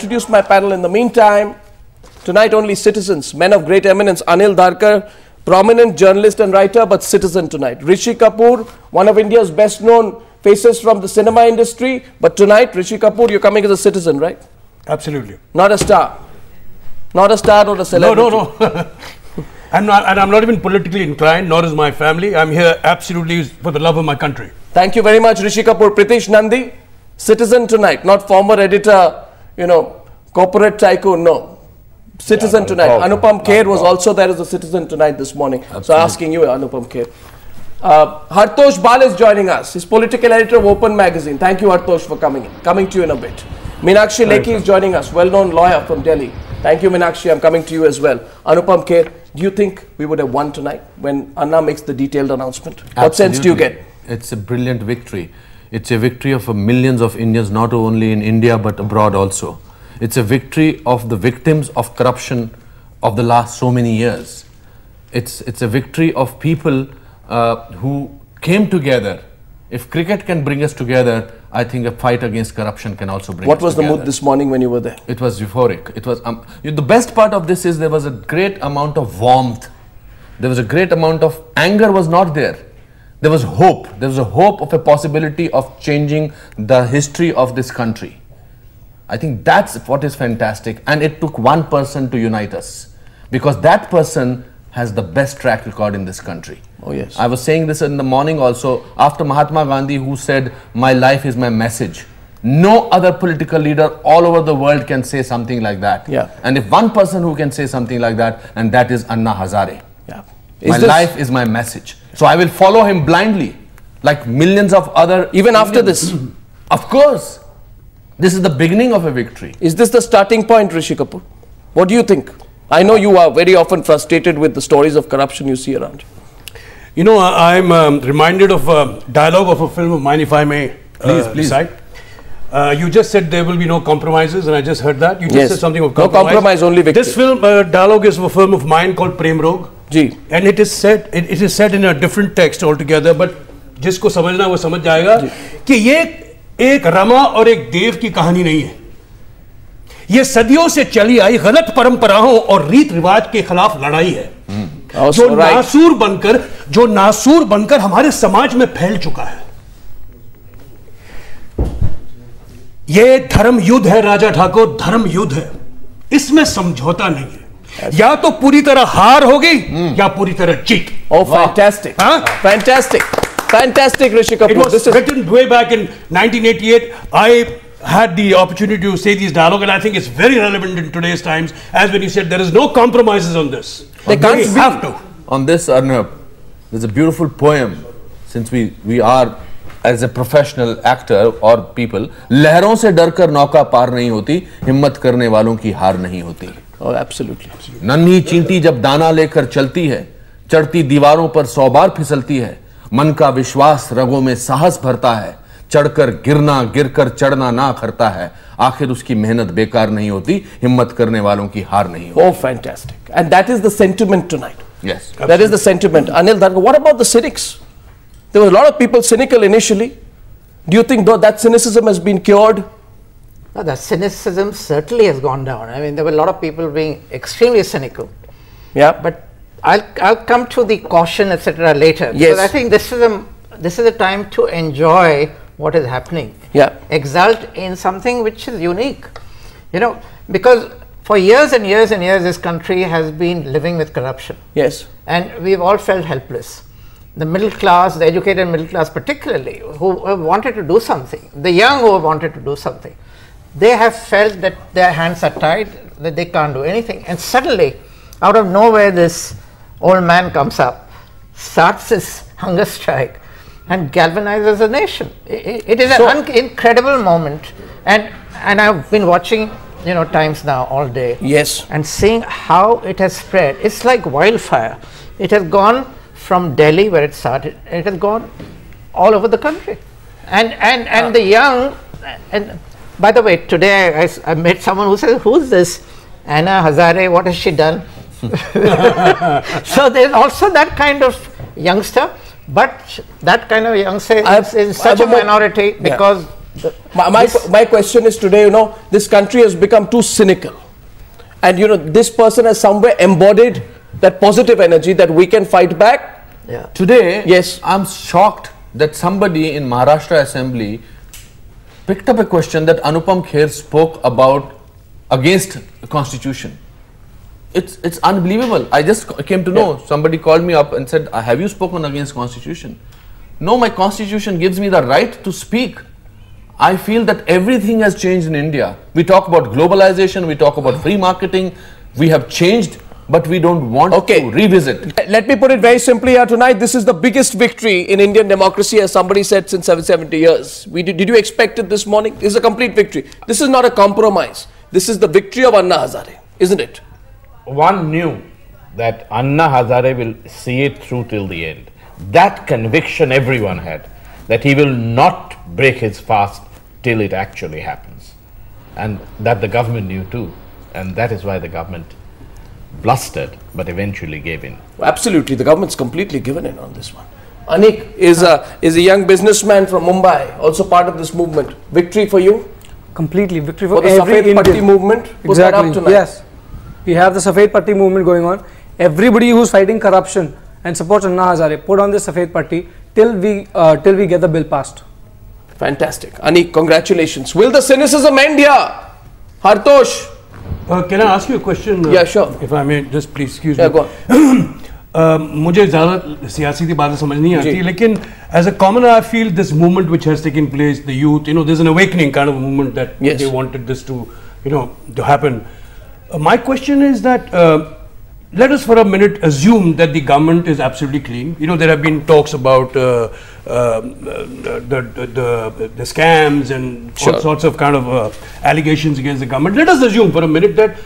introduce my panel in the meantime. Tonight only citizens, men of great eminence. Anil Dharkar, prominent journalist and writer, but citizen tonight. Rishi Kapoor, one of India's best known faces from the cinema industry. But tonight, Rishi Kapoor, you're coming as a citizen, right? Absolutely. Not a star. Not a star or a celebrity. No. I'm not even politically inclined, nor is my family. I'm here absolutely for the love of my country. Thank you very much, Rishi Kapoor. Pritish Nandi, citizen tonight, not former editor, corporate tycoon, no. Citizen tonight. Anupam Kher was also there as a citizen tonight this morning. Absolutely. So asking you, Anupam Kher. Hartosh Bal is joining us. He's political editor of Open Magazine. Thank you, Hartosh, for coming in. Coming to you in a bit. Meenakshi Lekhi is joining us, well-known lawyer from Delhi. Thank you, Meenakshi. I'm coming to you as well. Anupam Kher, do you think we would have won tonight when Anna makes the detailed announcement? Absolutely. What sense do you get? It's a brilliant victory. It's a victory of millions of Indians, not only in India but abroad also. It's a victory of the victims of corruption of the last so many years. It's a victory of people who came together. If cricket can bring us together, I think a fight against corruption can also bring us together. What was the mood this morning when you were there? It was euphoric. It was the best part of this is there was a great amount of warmth. There was a great amount of anger was not there. There was hope. There was a hope of a possibility of changing the history of this country. I think that's what is fantastic. And it took one person to unite us, because that person has the best track record in this country. Oh yes. I was saying this in the morning also, after Mahatma Gandhi, who said, "My life is my message." No other political leader all over the world can say something like that. Yeah. And if one person who can say something like that, and that is Anna Hazare. Yeah. My life is my message. So I will follow him blindly, like millions of other... Even after this? Of course. This is the beginning of a victory. Is this the starting point, Rishi Kapoor? What do you think? I know you are very often frustrated with the stories of corruption you see around. I'm reminded of a dialogue of a film of mine, if I may please. decide. You just said there will be no compromises, and I just heard that. You just said something of compromise. No compromise, only victory. This film, dialogue is of a film of mine called Prem Rog. Ji. And it is said in a different text altogether, but जिसको समझना वो समझ जाएगा कि ये एक रमा और एक देव की कहानी नहीं है. ये सदियों से चली आई गलत परंपराओं और रीत रिवाज के खिलाफ लड़ाई है. जो नासूर बनकर हमारे समाज में फैल चुका है. ये धर्म युद्ध है राजा ठाकुर, धर्म युद्ध है. इसमें समझौता नहीं है. या तो पूरी तरह हार होगी या पूरी तरह जीत. Oh, fantastic. Fantastic. Fantastic, Rishi Kapoor. It was written way back in 1988. I had the opportunity to say these dialogue, and I think it's very relevant in today's times, as when you said there is no compromises on this. They can't have to. On this, Arnab, there's a beautiful poem, since we are as a professional actor or people, लहरों से डरकर नौका पार नहीं होती, हिम्मत करने वालों की हार नहीं होती. Oh, absolutely. नन्ही चींटी जब दाना लेकर चलती है, चढ़ती दीवारों पर 100 बार फिसलती है, मन का विश्वास रगों में साहस भरता है, चढ़कर गिरना गिरकर चढ़ना ना करता है, आखिर उसकी मेहनत बेकार नहीं होती, हिम्मत करने वालों की हार नहीं होती. Oh, fantastic. And that is the sentiment tonight. Yes. That is the sentiment. Anil Dharkar, what about the cynics? There were a lot of people cynical initially. Do you think that cynicism has been cured? No, the cynicism certainly has gone down. I mean, there were a lot of people being extremely cynical. Yeah. But I'll come to the caution, etc. later. Yes. Because I think this is a time to enjoy what is happening. Yeah. Exult in something which is unique. Because for years and years and years, this country has been living with corruption. Yes. And we've all felt helpless. The middle class, the educated middle class particularly, who have wanted to do something, the young who have wanted to do something, they have felt that their hands are tied, that they can't do anything. And suddenly, out of nowhere, this old man comes up, starts this hunger strike, and galvanizes the nation. It is an incredible moment. And I've been watching Times Now all day. Yes. And seeing how it has spread. It's like wildfire. It has gone from Delhi, where it started, it has gone all over the country. And the young, and by the way, today I met someone who said, "Who's this Anna Hazare? What has she done?" So there's also that kind of youngster, but that kind of youngster is such a minority, because My question is today, this country has become too cynical. And, this person has somewhere embodied that positive energy that we can fight back. Yeah. Today, Yes. I'm shocked that somebody in Maharashtra Assembly picked up a question that Anupam Kher spoke about against the Constitution. It's unbelievable. I just came to know. Somebody called me up and said, have you spoken against Constitution? No, my Constitution gives me the right to speak. I feel that everything has changed in India. We talk about globalization, we talk about free marketing. We have changed, but we don't want to revisit. Let me put it very simply here tonight. This is the biggest victory in Indian democracy, as somebody said, since 70 years. Did you expect it this morning? This is a complete victory. This is not a compromise. This is the victory of Anna Hazare, isn't it? One knew that Anna Hazare will see it through till the end. That conviction everyone had, that he will not break his fast till it actually happens. And that the government knew too. And that is why the government blustered, but eventually gave in. Absolutely, the government's completely given in on this one. Anik is a young businessman from Mumbai, also part of this movement. Victory for you? Completely victory For for the every Safed Patti Indian. movement? Put that up Exactly. tonight. Yes, we have the Safed Patti movement going on. Everybody who's fighting corruption and supports Anna Hazare, put on the Safed Patti till we get the bill passed. Fantastic. Anik, congratulations. Will the cynicism end here? Hartosh? Can I ask you a question? Yeah, sure. If I may, just please excuse Yeah, me. go on. मुझे ज़्यादा सियासी बातें समझ नहीं आती, लेकिन as a commoner I feel this movement which has taken place, the youth, there's an awakening kind of movement that they wanted this to, to happen. My question is that let us for a minute assume that the government is absolutely clean. There have been talks about the scams and all sorts of kind of allegations against the government. Let us assume for a minute that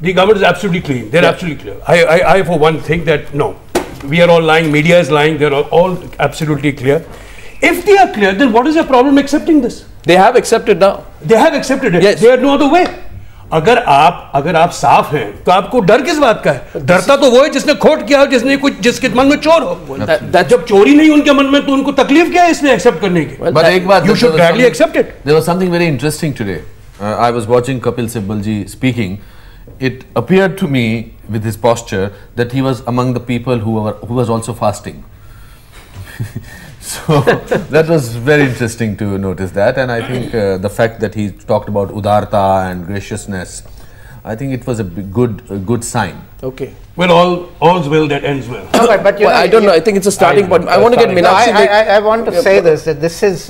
the government is absolutely clean. They're absolutely clear. I for one think that no, we are all lying, media is lying, they're all absolutely clear. If they are clear, then what is the problem accepting this? They have accepted now. They have accepted it. Yes. There are no other way. अगर आप साफ हैं तो आपको डर किस बात का है? डरता तो वो है जिसने खोट किया हो, जिसके मन में चोर हो। जब चोरी नहीं उनके मन में तो उनको तकलीफ क्या है इसमें एक्सेप्ट करने की? But एक बात, you should gladly accept it. There was something very interesting today. I was watching Kapil Sibal ji speaking. It appeared to me with his posture that he was among the people who was also fasting. So that was very interesting to notice that, and I think the fact that he talked about udarta and graciousness, I think it was a good sign. Okay. Well, all's well that ends well. No, but I don't know. I think it's a starting point. I want to get Meenakshi. I want to say this, that this is,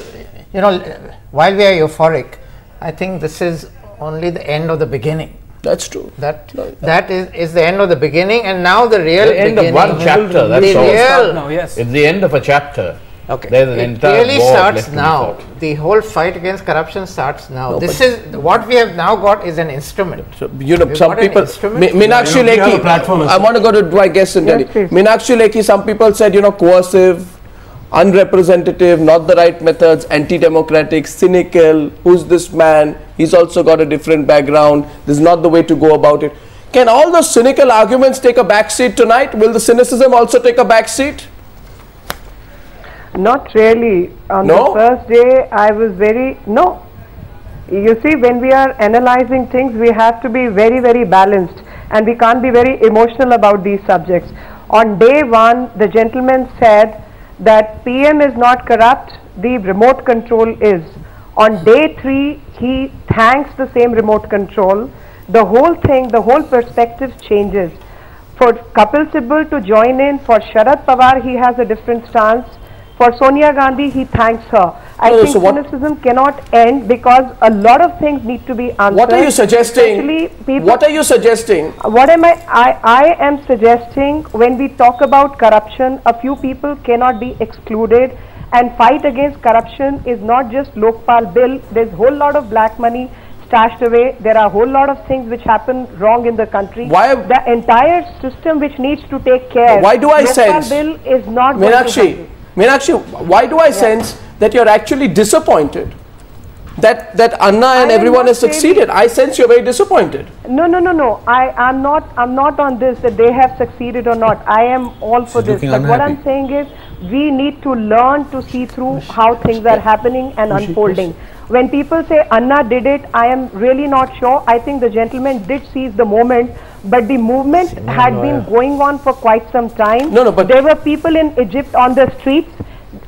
while we are euphoric, I think this is only the end of the beginning. That's true. That is the end of the beginning, and now the real The end of one chapter, that's all. Now, yes. It's the end of a chapter. Okay. There's an it entire really war starts left to be now. fought. The whole fight against corruption starts now. No, This is what we have now got is an instrument. So, We've some got an people, instrument. Meenakshi we have a Lekhi, platform as I want to go to my guest in Delhi. please. Meenakshi Lekhi, some people said, coercive, unrepresentative, not the right methods, anti-democratic, cynical, who's this man? He's also got a different background. This is not the way to go about it. Can all those cynical arguments take a backseat tonight? Will the cynicism also take a backseat? Not really. On No? the first day, I was no. You see, when we are analyzing things, we have to be very, very balanced, and we can't be very emotional about these subjects. On day one, the gentleman said that PM is not corrupt, the remote control is. On day 3, he thanks the same remote control. The whole thing, the whole perspective changes. For Kapil Sibal to join in, for Sharad Pawar, he has a different stance. For Sonia Gandhi, he thanks her. I think cynicism cannot end because a lot of things need to be answered. What are you suggesting? Especially people, What are you suggesting? what am I am suggesting, when we talk about corruption, a few people cannot be excluded, and fight against corruption is not just Lokpal bill. There's a whole lot of black money stashed away. There are a whole lot of things which happen wrong in the country. Why- the entire system which needs to take care. Why do I Lokpal sense- bill is not going to Meenakshi, happen. Meenakshi, why do I sense that you're actually disappointed that Anna and I am everyone not has succeeded. I sense you're very disappointed. No. I'm not on this that they have succeeded or not. I am all for this. looking But what I'm unhappy. saying is we need to learn to see through how things are happening and unfolding. When people say Anna did it, I am really not sure. I think the gentleman did seize the moment, but the movement had been going on for quite some time. No, but there were people in Egypt on the streets.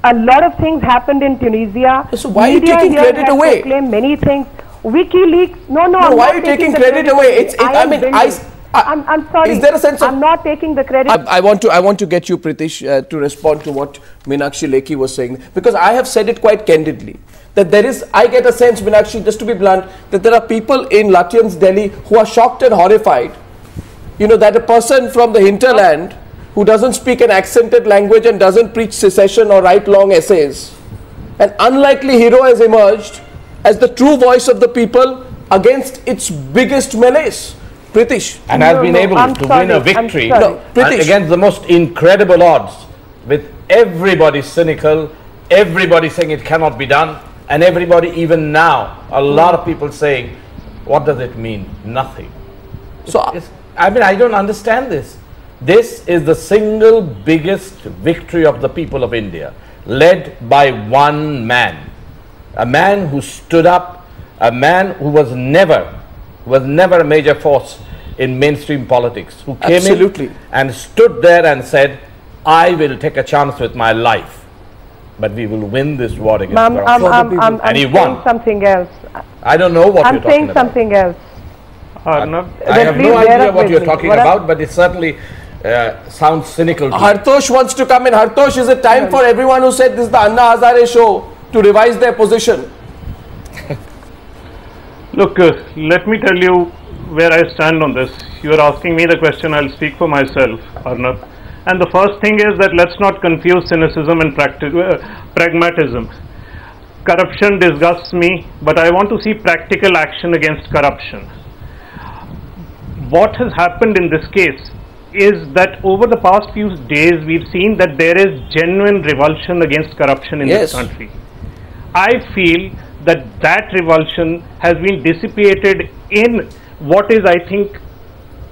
A lot of things happened in Tunisia. So why are you Media taking here credit has away? proclaimed many things. WikiLeaks. No, No, I'm why not are you taking the credit away? I am mean, building. I'm sorry. Is there a sense of? I'm not taking the credit. I want to get you, Pritish, to respond to what Meenakshi Lekhi was saying, because I have said it quite candidly that there is. I get a sense, Meenakshi, just to be blunt, that there are people in Lutyens, Delhi, who are shocked and horrified. You know, that a person from the hinterland who doesn't speak an accented language and doesn't preach secession or write long essays, an unlikely hero has emerged as the true voice of the people against its biggest menace. Pritish. And has been able I'm to sorry, win a I'm victory sorry. No, Pritish. against the most incredible odds, with everybody cynical, everybody saying it cannot be done, and everybody even now, a lot of people saying, what does it mean? Nothing. So, I mean, I don't understand this. This is the single biggest victory of the people of India, led by one man. A man who stood up, a man who was never a major force in mainstream politics, who came Absolutely. in and stood there and said, I will take a chance with my life, but we will win this war against corruption. I'm And he saying won. something else. I don't know what I'm you're talking saying about. something else. I Then have please no bear idea up what with you're me. talking What about, but it certainly sounds cynical to me. Hartosh wants to come in. Hartosh, is it time for everyone who said this is the Anna Hazare show to revise their position? Look, let me tell you where I stand on this. You are asking me the question, I'll speak for myself, Arnab. And the first thing is that let's not confuse cynicism and pragmatism. Corruption disgusts me, but I want to see practical action against corruption. What has happened in this case is that over the past few days, we've seen that there is genuine revulsion against corruption in this country. I feel that that revulsion has been dissipated in what is, I think,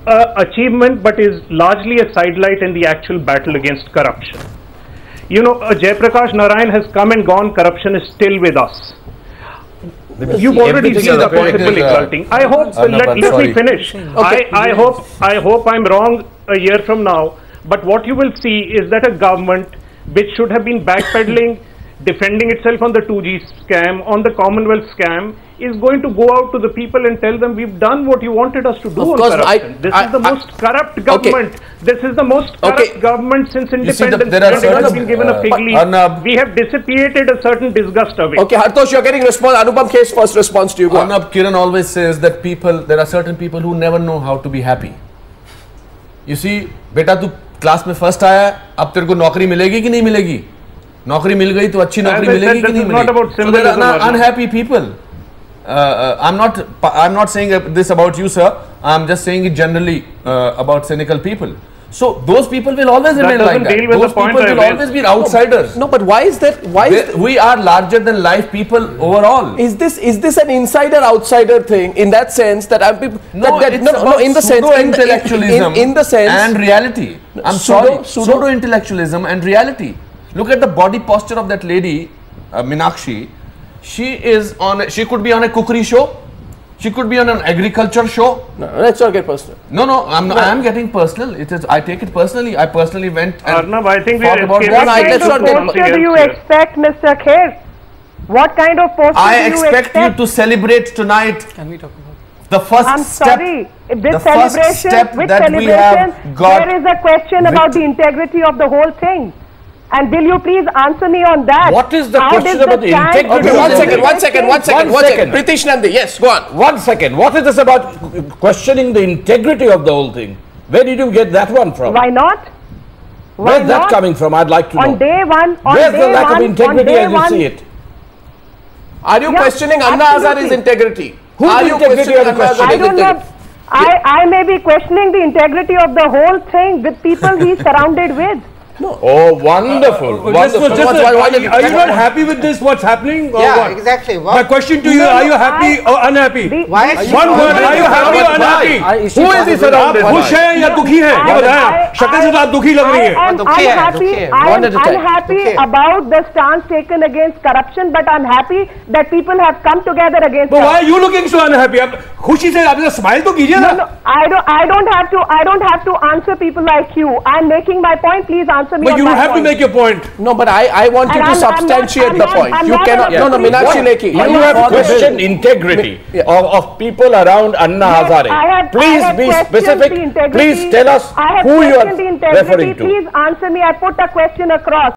achievement, but is largely a sidelight in the actual battle against corruption. You know, Jayaprakash Narayan has come and gone, corruption is still with us. You've already seen the possible exulting. I hope, let me finish. Okay. I hope I'm wrong a year from now, but what you will see is that a government which should have been backpedaling, defending itself on the 2G scam, on the Commonwealth scam, is going to go out to the people and tell them we've done what you wanted us to do on corruption. This is the most corrupt government. This is the most corrupt government since independence. there are and it has certain, been given a fig leaf. We have dissipated a certain disgust away. Okay, Hartosh, you're getting response. Anupam Khe's first response to you. Go on. Arnab, Kiran always says that there are certain people who never know how to be happy. You see, beta tu class में first आया, अब तेरे को नौकरी मिलेगी कि नहीं मिलेगी? नौकरी मिल गई तो अच्छी नौकरी मिलेगी कि नहीं मिलेगी? So there are unhappy people. I'm not saying this about you, sir. I'm just saying it generally about cynical people. So those people will always remain like that. Those people will always be outsiders. No, but why is that? We are larger than life people overall. Is this an insider-outsider thing in that sense that I'm people? No, it's about in the sense pseudo-intellectualism in the sense and reality. I'm sorry, pseudo-intellectualism and reality. Look at the body posture of that lady, Meenakshi. She could be on a cookery show. She could be on an agriculture show. No, let's not get personal. No, I'm getting personal. I take it personally. I personally went and Arnab, I think we are about escaping. What kind of posture do you expect, Mr. Kher? What kind of posture I do you expect you to celebrate tonight. Can we talk about The first I'm step. sorry. With the first celebration, step with that we have celebration, got there is a question about the integrity of the whole thing. And will you please answer me on that? What is the How question does about the stand integrity? Okay, one One second. Pritish Nandi, yes, go on. 1 second. What is this about questioning the integrity of the whole thing? Where did you get that one from? Why not? Why Where's that not? coming from? I'd like to know. On day one, Where's the lack of integrity as you see it? Are you Yeah, questioning Anna Hazare's absolutely. integrity? Whose Are you integrity questioning are you Anna questioning? I Hazare's don't know. integrity? I may be questioning the integrity of the whole thing with people he's surrounded with. Oh, wonderful, wonderful. Are you not happy with this? What's happening? Or Yeah, what? exactly. My question to you: are you happy or unhappy? Why? One word. Are you happy or unhappy? Who is he surrounded आप खुश हैं या दुखी हैं? ये बताएं आप. शक्ल से तो आप दुखी लग रही हैं. I'm unhappy about the stance taken against corruption, but I'm happy that people have come together against. But why are you looking so unhappy? आप खुशी से आप स्माइल तो कीजिए ना. No, I don't have to answer people like you. I'm making my point. Please answer me. But you don't have to make your point. No, but I want you to substantiate the point. You cannot. No, Meenakshi Lekhi. You have questioned integrity of people around Anna Hazare. Please be specific. Please tell us who you are referring to. Please answer me. I put a question across.